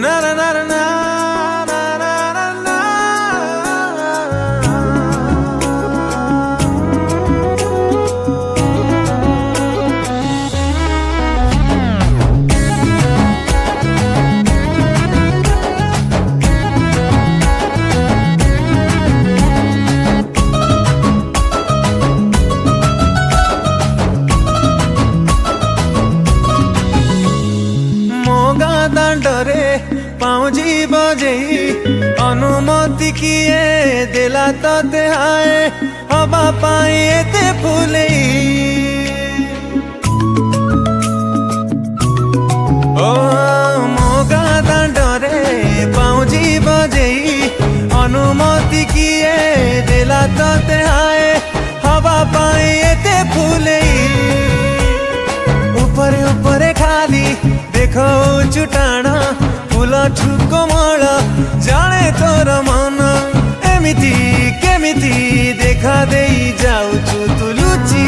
na na na na na na na na na. दांडरे पाउजी बजेई अनुमति किए देला तते हाय हवा पाए एते फुलेई ओ मोगा दांडरे पाउजी बजेई अनुमति किए देला तते हाय हवा पाए एते फुलेई ऊपरे ऊपरे खाली देखो चुटाण फूल ठुकमल जाने तोर मन एमिति केमिति देखा देई जाउछु तु लुचि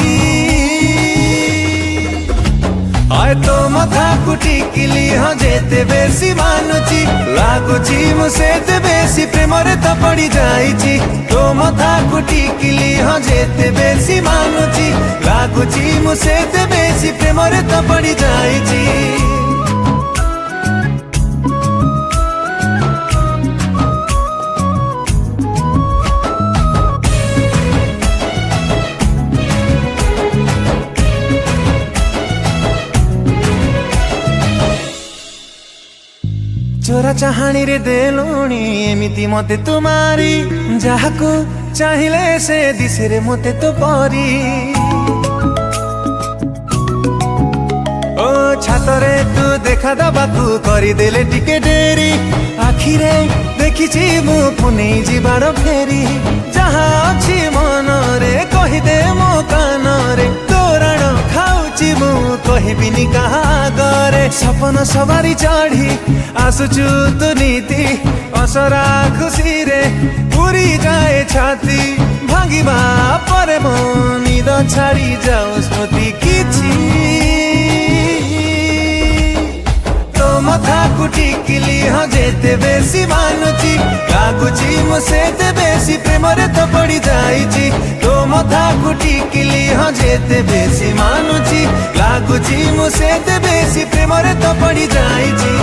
आय तो मथा कुटिकिली हाँ जेते बेसी मानुची लागुची मुसेते बेसी प्रेमरे तो पड़ी जाइची तो मथा कुटिकिली हाँ जेते बेसी मानुची लागुची मुसेते बेसी प्रेमरे तो पड़ी जाइची चोरा चाहाणी रे देलुणी एमिति मते तुमारी जाहाको चाहिले से दिसे रे मते तो परी ओ छातरे तू देखा दबाकू करी देले टिके डेरी आखिरे देखिछि मु पुनै जीवार फेरी जहा अछि मन रे कहि दे मो कान रे तोरण खाउछि मु कहिबिनी कहा गरे सपन सवारी चढ़ी आसुचु तु नीति असरा खुशी रे पूरी जाए छाती भांगिबा परे मो निद छाड़ी जाऊ स्मृति किछि तो मथा कुटिकिली हाँ जेते बेसी मानुची लागुची मुसेते बेसी प्रेमरे तो पड़ी जाइची तो मथा कुटिकिली हाँ जेते बेसी मानुची लागुची मुसेते बेसी प्रेमरे तो पड़ी जाइची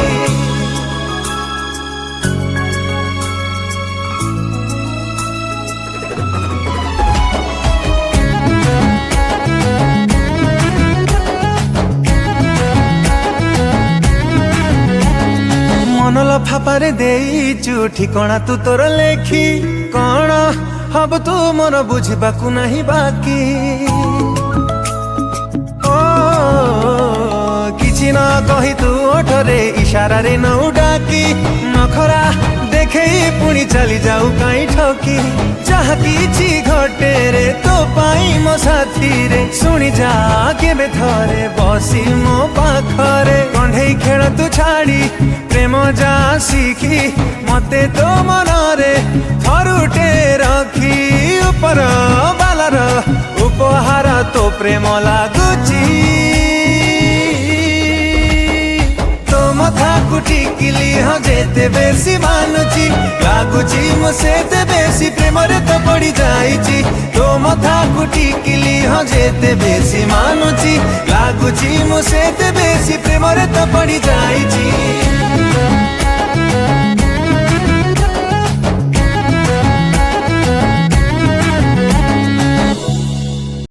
मनल फापारे देइचु ठिकणा तू तोर लेखी कण हब तू मोर बुझिबाकू नाही बाकी ओ किछि न कहि तू ओठरे इशारा रे न डाकी नखरा देखेई पुणी चली जाऊ काई ठकी जहा किछि घटे रे तो पाई मो साथी रे सुनी जा केबे थरे बसी मो पाखरे कंढेई खेल तू छाड़ी प्रेम जा शिखी मते तो मनरे थरुटे रखी ऊपर बालर उपहार तो प्रेम लागुची तो मथा कुटिकिली हाँ जेते बेसी मानुची लागुची मुसेते बेसी प्रेमरे तो पड़ी जाइची तो मथा कुटिकिली हाँ जेते बेसी मानुची लागुची मुसेते बेसी प्रेमरे तो पड़ी जाइची।